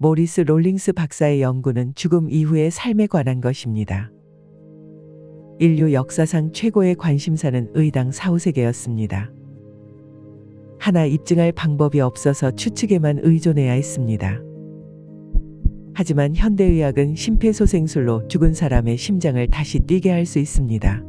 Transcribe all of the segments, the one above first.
모리스 롤링스 박사의 연구는 죽음 이후의 삶에 관한 것입니다. 인류 역사상 최고의 관심사는 의당 사후세계였습니다. 하나 입증할 방법이 없어서 추측에만 의존해야 했습니다. 하지만 현대의학은 심폐소생술로 죽은 사람의 심장을 다시 뛰게 할 수 있습니다.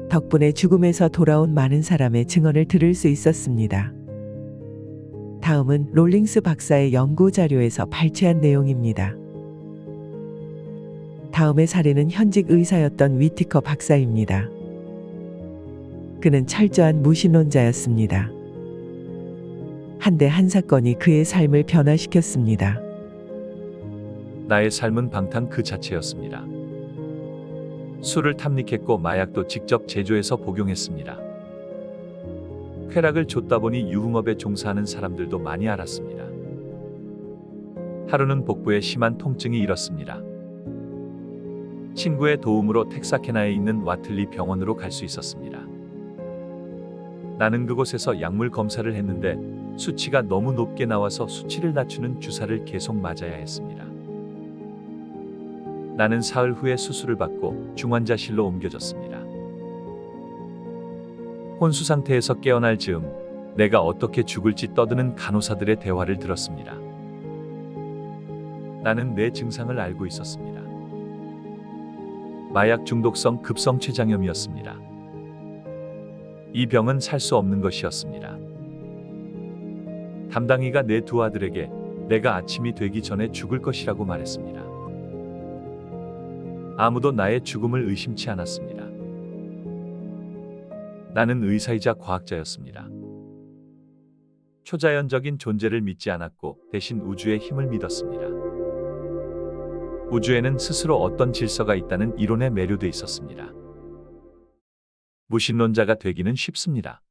덕분에 죽음에서 돌아온 많은 사람의 증언을 들을 수 있었습니다. 다음은 롤링스 박사의 연구 자료에서 발췌한 내용입니다. 다음의 사례는 현직 의사였던 위티커 박사입니다. 그는 철저한 무신론자였습니다. 한데 한 사건이 그의 삶을 변화시켰습니다. 나의 삶은 방탕 그 자체였습니다. 술을 탐닉했고 마약도 직접 제조해서 복용했습니다. 쾌락을 줬다 보니 유흥업에 종사하는 사람들도 많이 알았습니다. 하루는 복부에 심한 통증이 일었습니다. 친구의 도움으로 텍사케나에 있는 와틀리 병원으로 갈 수 있었습니다. 나는 그곳에서 약물 검사를 했는데 수치가 너무 높게 나와서 수치를 낮추는 주사를 계속 맞아야 했습니다. 나는 사흘 후에 수술을 받고 중환자실로 옮겨졌습니다. 혼수 상태에서 깨어날 즈음 내가 어떻게 죽을지 떠드는 간호사들의 대화를 들었습니다. 나는 내 증상을 알고 있었습니다. 마약 중독성 급성 췌장염이었습니다. 이 병은 살 수 없는 것이었습니다. 담당이가 내 두 아들에게 내가 아침이 되기 전에 죽을 것이라고 말했습니다. 아무도 나의 죽음을 의심치 않았습니다. 나는 의사이자 과학자였습니다. 초자연적인 존재를 믿지 않았고 대신 우주의 힘을 믿었습니다. 우주에는 스스로 어떤 질서가 있다는 이론에 매료돼 있었습니다. 무신론자가 되기는 쉽습니다.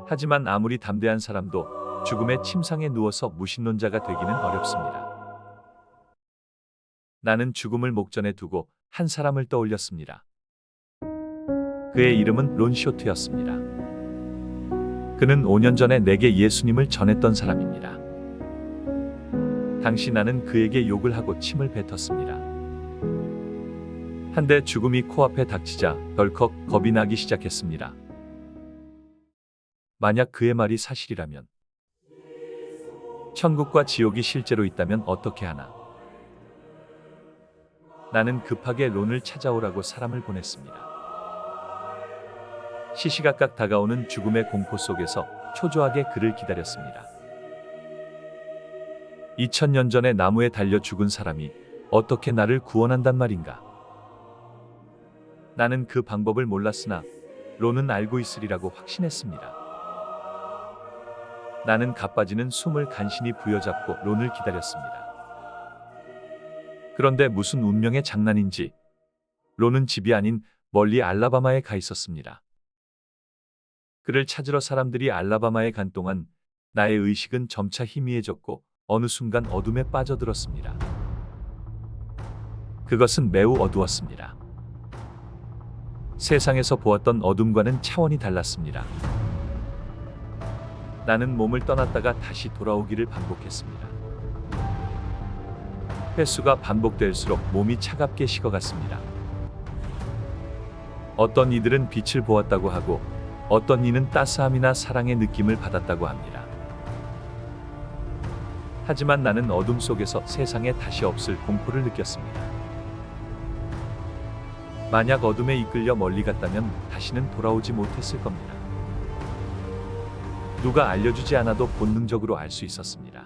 하지만 아무리 담대한 사람도 죽음의 침상에 누워서 무신론자가 되기는 어렵습니다. 나는 죽음을 목전에 두고 한 사람을 떠올렸습니다. 그의 이름은 론 쇼트였습니다. 그는 5년 전에 내게 예수님을 전했던 사람입니다. 당시 나는 그에게 욕을 하고 침을 뱉었습니다. 한데 죽음이 코앞에 닥치자 덜컥 겁이 나기 시작했습니다. 만약 그의 말이 사실이라면, 천국과 지옥이 실제로 있다면 어떻게 하나? 나는 급하게 론을 찾아오라고 사람을 보냈습니다. 시시각각 다가오는 죽음의 공포 속에서 초조하게 그를 기다렸습니다. 2000년 전에 나무에 달려 죽은 사람이 어떻게 나를 구원한단 말인가? 나는 그 방법을 몰랐으나 론은 알고 있으리라고 확신했습니다. 나는 가빠지는 숨을 간신히 부여잡고 론을 기다렸습니다. 그런데 무슨 운명의 장난인지 론은 집이 아닌 멀리 알라바마에 가 있었습니다. 그를 찾으러 사람들이 알라바마에 간 동안 나의 의식은 점차 희미해졌고 어느 순간 어둠에 빠져들었습니다. 그것은 매우 어두웠습니다. 세상에서 보았던 어둠과는 차원이 달랐습니다. 나는 몸을 떠났다가 다시 돌아오기를 반복했습니다. 횟수가 반복될수록 몸이 차갑게 식어갔습니다. 어떤 이들은 빛을 보았다고 하고 어떤 이는 따스함이나 사랑의 느낌을 받았다고 합니다. 하지만 나는 어둠 속에서 세상에 다시 없을 공포를 느꼈습니다. 만약 어둠에 이끌려 멀리 갔다면 다시는 돌아오지 못했을 겁니다. 누가 알려주지 않아도 본능적으로 알 수 있었습니다.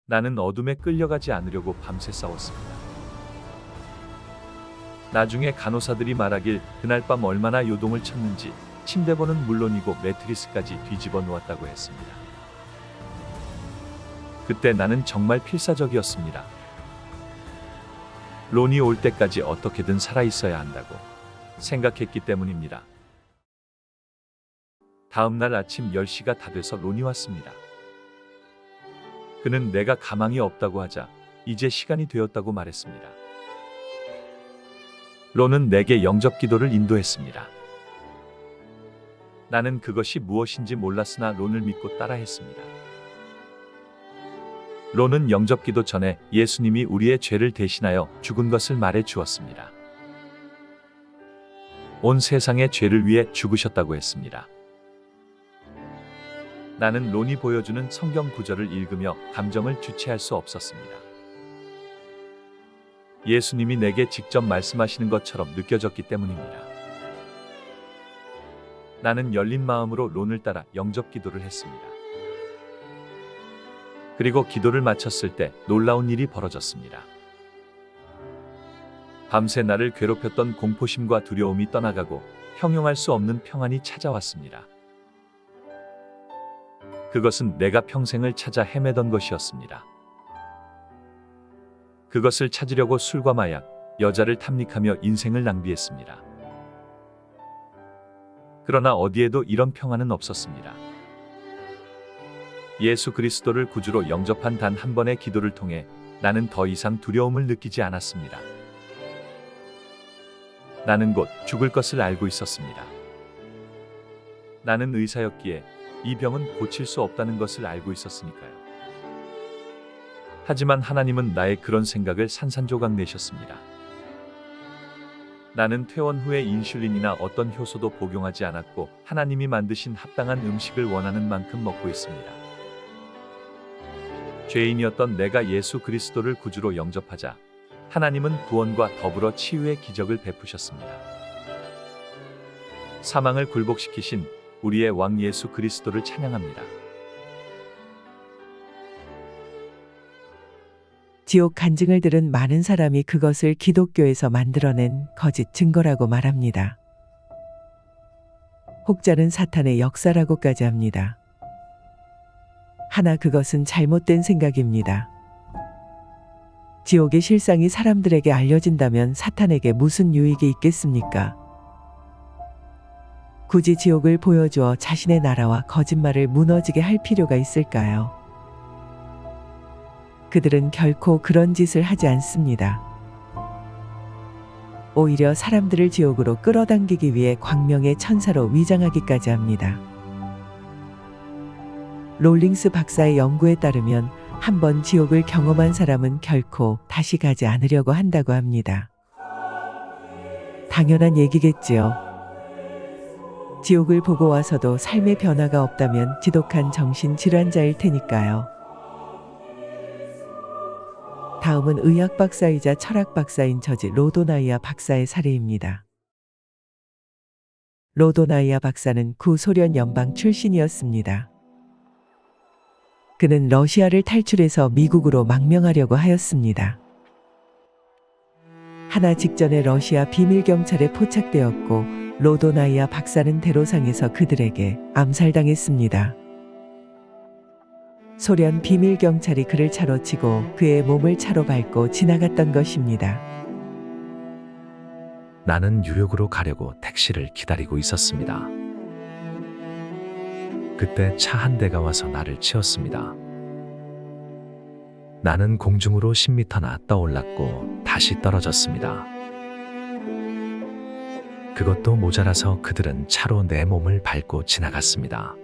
나는 어둠에 끌려가지 않으려고 밤새 싸웠습니다. 나중에 간호사들이 말하길 그날 밤 얼마나 요동을 쳤는지 침대번은 물론이고 매트리스까지 뒤집어 놓았다고 했습니다. 그때 나는 정말 필사적이었습니다. 론이 올 때까지 어떻게든 살아있어야 한다고 생각했기 때문입니다. 다음 날 아침 10시가 다 돼서 론이 왔습니다. 그는 내가 가망이 없다고 하자 이제 시간이 되었다고 말했습니다. 론은 내게 영접 기도를 인도했습니다. 나는 그것이 무엇인지 몰랐으나 론을 믿고 따라했습니다. 론은 영접기도 전에 예수님이 우리의 죄를 대신하여 죽은 것을 말해 주었습니다. 온 세상의 죄를 위해 죽으셨다고 했습니다. 나는 론이 보여주는 성경 구절을 읽으며 감정을 주체할 수 없었습니다. 예수님이 내게 직접 말씀하시는 것처럼 느껴졌기 때문입니다. 나는 열린 마음으로 론을 따라 영접 기도를 했습니다. 그리고 기도를 마쳤을 때 놀라운 일이 벌어졌습니다. 밤새 나를 괴롭혔던 공포심과 두려움이 떠나가고 형용할 수 없는 평안이 찾아왔습니다. 그것은 내가 평생을 찾아 헤매던 것이었습니다. 그것을 찾으려고 술과 마약, 여자를 탐닉하며 인생을 낭비했습니다. 그러나 어디에도 이런 평안은 없었습니다. 예수 그리스도를 구주로 영접한 단 한 번의 기도를 통해 나는 더 이상 두려움을 느끼지 않았습니다. 나는 곧 죽을 것을 알고 있었습니다. 나는 의사였기에 이 병은 고칠 수 없다는 것을 알고 있었으니까요. 하지만 하나님은 나의 그런 생각을 산산조각 내셨습니다. 나는 퇴원 후에 인슐린이나 어떤 효소도 복용하지 않았고 하나님이 만드신 합당한 음식을 원하는 만큼 먹고 있습니다. 죄인이었던 내가 예수 그리스도를 구주로 영접하자 하나님은 구원과 더불어 치유의 기적을 베푸셨습니다. 사망을 굴복시키신 우리의 왕 예수 그리스도를 찬양합니다. 지옥 간증을 들은 많은 사람이 그것을 기독교에서 만들어낸 거짓 증거라고 말합니다. 혹자는 사탄의 역사라고까지 합니다. 하나 그것은 잘못된 생각입니다. 지옥의 실상이 사람들에게 알려진다면 사탄에게 무슨 유익이 있겠습니까? 굳이 지옥을 보여주어 자신의 나라와 거짓말을 무너지게 할 필요가 있을까요? 그들은 결코 그런 짓을 하지 않습니다. 오히려 사람들을 지옥으로 끌어당기기 위해 광명의 천사로 위장하기까지 합니다. 롤링스 박사의 연구에 따르면 한번 지옥을 경험한 사람은 결코 다시 가지 않으려고 한다고 합니다. 당연한 얘기겠지요. 지옥을 보고 와서도 삶의 변화가 없다면 지독한 정신질환자일 테니까요. 다음은 의학 박사이자 철학 박사인 저지 로도나이아 박사의 사례입니다. 로도나이아 박사는 구소련 연방 출신이었습니다. 그는 러시아를 탈출해서 미국으로 망명하려고 하였습니다. 하나 직전에 러시아 비밀경찰에 포착되었고 로도나이아 박사는 대로상에서 그들에게 암살당했습니다. 소련 비밀경찰이 그를 차로 치고 그의 몸을 차로 밟고 지나갔던 것입니다. 나는 뉴욕으로 가려고 택시를 기다리고 있었습니다. 그때 차 한 대가 와서 나를 치었습니다. 나는 공중으로 10m나 떠올랐고 다시 떨어졌습니다. 그것도 모자라서 그들은 차로 내 몸을 밟고 지나갔습니다.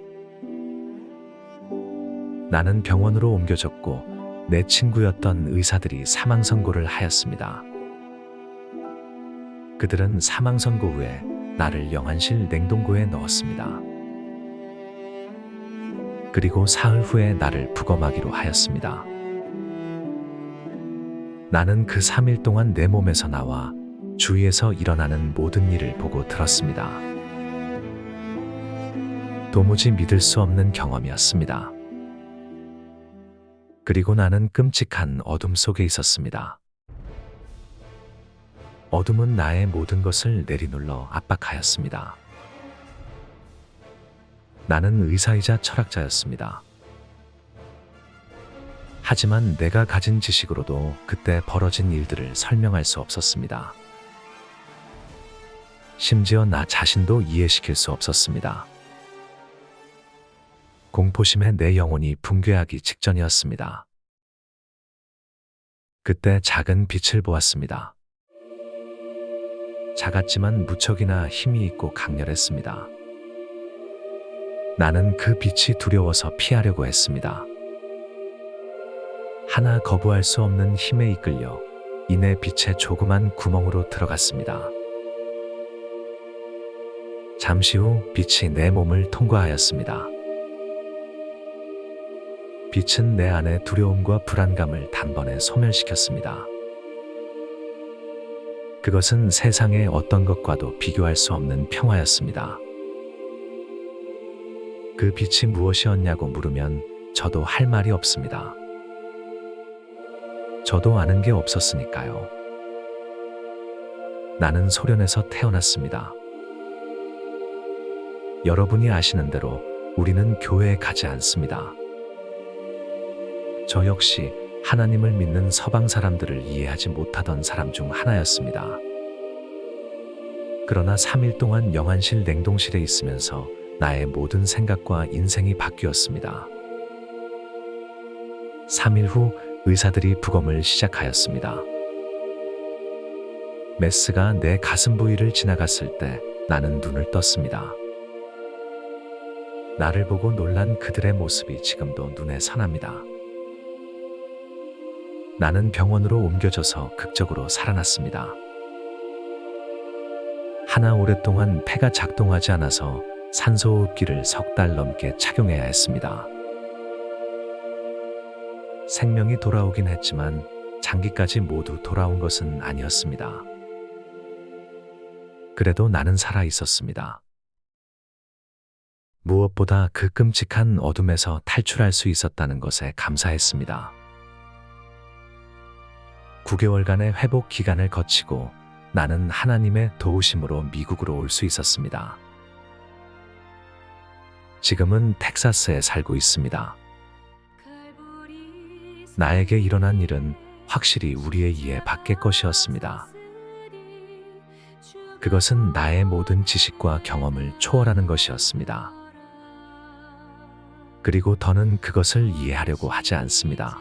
나는 병원으로 옮겨졌고 내 친구였던 의사들이 사망 선고를 하였습니다. 그들은 사망 선고 후에 나를 영안실 냉동고에 넣었습니다. 그리고 사흘 후에 나를 부검하기로 하였습니다. 나는 그 3일 동안 내 몸에서 나와 주위에서 일어나는 모든 일을 보고 들었습니다. 도무지 믿을 수 없는 경험이었습니다. 그리고 나는 끔찍한 어둠 속에 있었습니다. 어둠은 나의 모든 것을 내리눌러 압박하였습니다. 나는 의사이자 철학자였습니다. 하지만 내가 가진 지식으로도 그때 벌어진 일들을 설명할 수 없었습니다. 심지어 나 자신도 이해시킬 수 없었습니다. 공포심에 내 영혼이 붕괴하기 직전이었습니다. 그때 작은 빛을 보았습니다. 작았지만 무척이나 힘이 있고 강렬했습니다. 나는 그 빛이 두려워서 피하려고 했습니다. 하나 거부할 수 없는 힘에 이끌려 이내 빛의 조그만 구멍으로 들어갔습니다. 잠시 후 빛이 내 몸을 통과하였습니다. 빛은 내 안의 두려움과 불안감을 단번에 소멸시켰습니다. 그것은 세상의 어떤 것과도 비교할 수 없는 평화였습니다. 그 빛이 무엇이었냐고 물으면 저도 할 말이 없습니다. 저도 아는 게 없었으니까요. 나는 소련에서 태어났습니다. 여러분이 아시는 대로 우리는 교회에 가지 않습니다. 저 역시 하나님을 믿는 서방 사람들을 이해하지 못하던 사람 중 하나였습니다. 그러나 3일 동안 영안실 냉동실에 있으면서 나의 모든 생각과 인생이 바뀌었습니다. 3일 후 의사들이 부검을 시작하였습니다. 메스가 내 가슴 부위를 지나갔을 때 나는 눈을 떴습니다. 나를 보고 놀란 그들의 모습이 지금도 눈에 선합니다. 나는 병원으로 옮겨져서 극적으로 살아났습니다. 하나 오랫동안 폐가 작동하지 않아서 산소호흡기를 3달 넘게 착용해야 했습니다. 생명이 돌아오긴 했지만 장기까지 모두 돌아온 것은 아니었습니다. 그래도 나는 살아 있었습니다. 무엇보다 그 끔찍한 어둠에서 탈출할 수 있었다는 것에 감사했습니다. 9개월간의 회복 기간을 거치고 나는 하나님의 도우심으로 미국으로 올 수 있었습니다. 지금은 텍사스에 살고 있습니다. 나에게 일어난 일은 확실히 우리의 이해 밖의 것이었습니다. 그것은 나의 모든 지식과 경험을 초월하는 것이었습니다. 그리고 더는 그것을 이해하려고 하지 않습니다.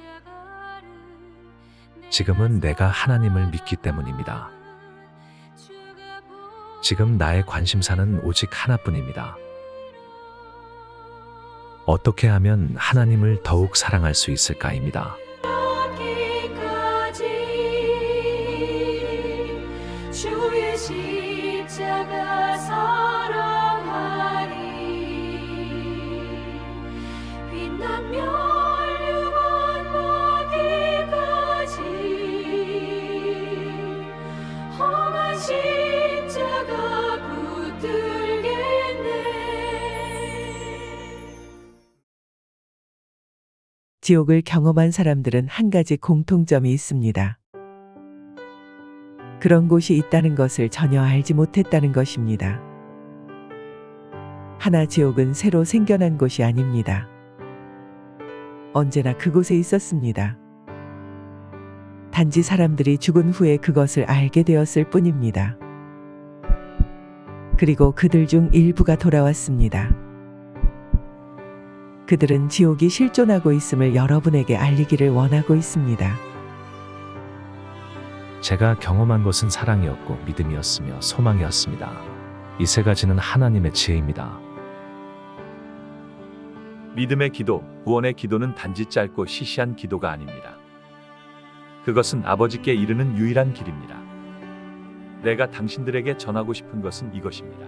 지금은 내가 하나님을 믿기 때문입니다. 지금 나의 관심사는 오직 하나뿐입니다. 어떻게 하면 하나님을 더욱 사랑할 수 있을까입니다. 주의 십자가 사랑하리 빛나며 유언 받기까지 험한 십자가 붙들겠네. 지옥을 경험한 사람들은 한 가지 공통점이 있습니다. 그런 곳이 있다는 것을 전혀 알지 못했다는 것입니다. 하나 지옥은 새로 생겨난 곳이 아닙니다. 언제나 그곳에 있었습니다. 단지 사람들이 죽은 후에 그것을 알게 되었을 뿐입니다. 그리고 그들 중 일부가 돌아왔습니다. 그들은 지옥이 실존하고 있음을 여러분에게 알리기를 원하고 있습니다. 제가 경험한 것은 사랑이었고 믿음이었으며 소망이었습니다. 이 세 가지는 하나님의 지혜입니다. 믿음의 기도, 구원의 기도는 단지 짧고 시시한 기도가 아닙니다. 그것은 아버지께 이르는 유일한 길입니다. 내가 당신들에게 전하고 싶은 것은 이것입니다.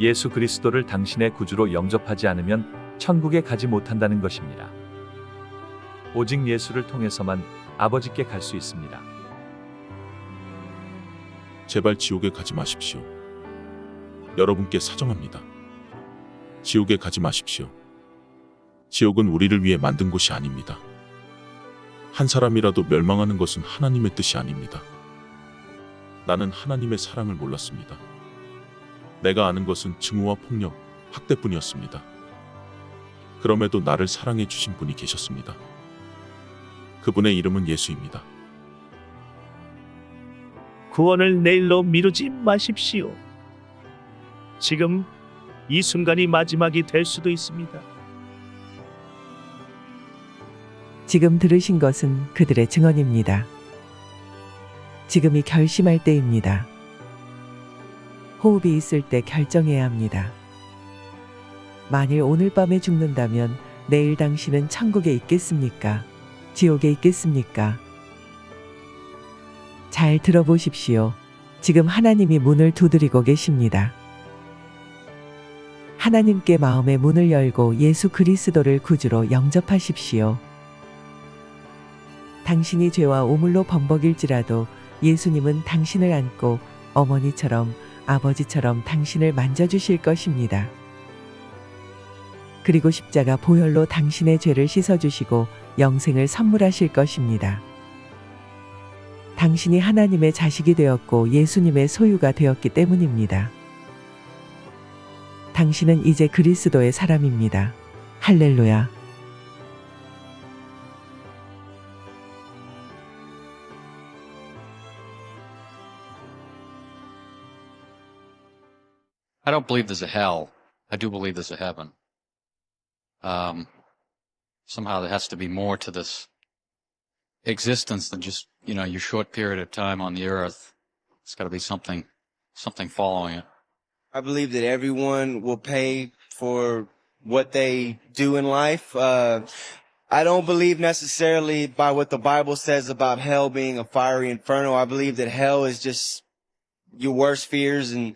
예수 그리스도를 당신의 구주로 영접하지 않으면 천국에 가지 못한다는 것입니다. 오직 예수를 통해서만 아버지께 갈 수 있습니다. 제발 지옥에 가지 마십시오. 여러분께 사정합니다. 지옥에 가지 마십시오. 지옥은 우리를 위해 만든 곳이 아닙니다. 한 사람이라도 멸망하는 것은 하나님의 뜻이 아닙니다. 나는 하나님의 사랑을 몰랐습니다. 내가 아는 것은 증오와 폭력, 학대뿐이었습니다. 그럼에도 나를 사랑해 주신 분이 계셨습니다. 그분의 이름은 예수입니다. 구원을 내일로 미루지 마십시오. 지금 이 순간이 마지막이 될 수도 있습니다. 지금 들으신 것은 그들의 증언입니다. 지금이 결심할 때입니다. 호흡이 있을 때 결정해야 합니다. 만일 오늘 밤에 죽는다면 내일 당신은 천국에 있겠습니까? 지옥에 있겠습니까? 잘 들어보십시오. 지금 하나님이 문을 두드리고 계십니다. 하나님께 마음의 문을 열고 예수 그리스도를 구주로 영접하십시오. 당신이 죄와 오물로 범벅일지라도 예수님은 당신을 안고 어머니처럼 아버지처럼 당신을 만져주실 것입니다. 그리고 십자가 보혈로 당신의 죄를 씻어주시고 영생을 선물하실 것입니다. 당신이 하나님의 자식이 되었고 예수님의 소유가 되었기 때문입니다. 당신은 이제 그리스도의 사람입니다. 할렐루야. I don't believe there's a hell. I do believe there's a heaven. Somehow there has to be more to this existence than just, your short period of time on the earth. It's got to be something following it. I believe that everyone will pay for what they do in life. I don't believe necessarily by what the Bible says about hell being a fiery inferno. I believe that hell is just your worst fears and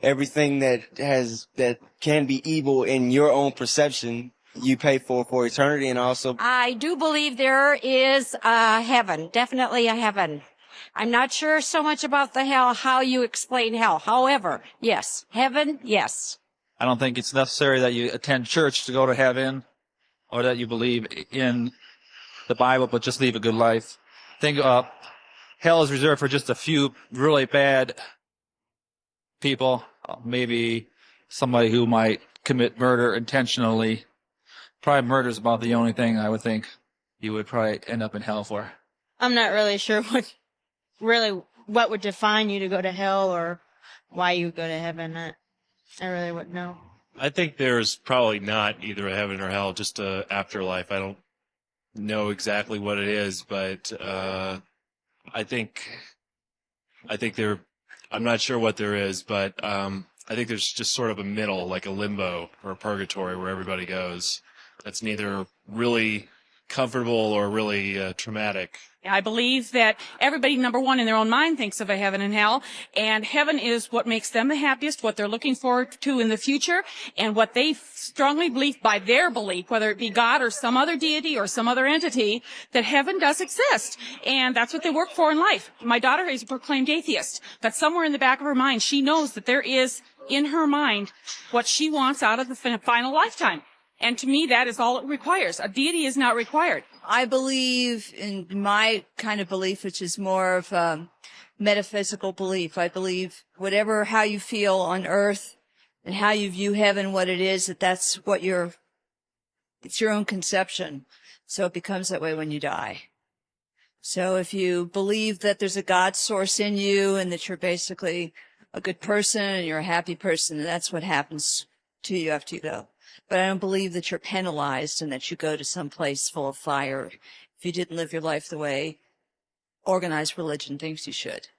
everything that can be evil in your own perception. You pay for eternity. And also, I do believe there is a heaven, definitely a heaven. I'm not sure so much about the hell, how you explain hell. However, yes, heaven, yes. I don't think it's necessary that you attend church to go to heaven or that you believe in the Bible, but just live a good life. I think hell is reserved for just a few really bad people, maybe somebody who might commit murder intentionally. Probably murder is about the only thing I would think you would probably end up in hell for. I'm not really sure what would define you to go to hell or why you would go to heaven. I really wouldn't know. I think there's probably not either a heaven or hell, just a afterlife. I don't know exactly what it is, but I think I'm not sure what there is, but I think there's just sort of a middle, like a limbo or a purgatory where everybody goes. That's neither really comfortable or really traumatic. I believe that everybody, number one, in their own mind thinks of a heaven and hell, and heaven is what makes them the happiest, what they're looking forward to in the future, and what they strongly believe by their belief, whether it be God or some other deity or some other entity, that heaven does exist, and that's what they work for in life. My daughter is a proclaimed atheist, but somewhere in the back of her mind, she knows that there is, in her mind, what she wants out of the final lifetime. And to me, that is all it requires. A deity is not required. I believe in my kind of belief, which is more of a metaphysical belief. I believe how you feel on earth and how you view heaven, what it is, that's what it's your own conception. So it becomes that way when you die. So if you believe that there's a God source in you and that you're basically a good person and you're a happy person, that's what happens to you after you go. But I don't believe that you're penalized and that you go to some place full of fire if you didn't live your life the way organized religion thinks you should.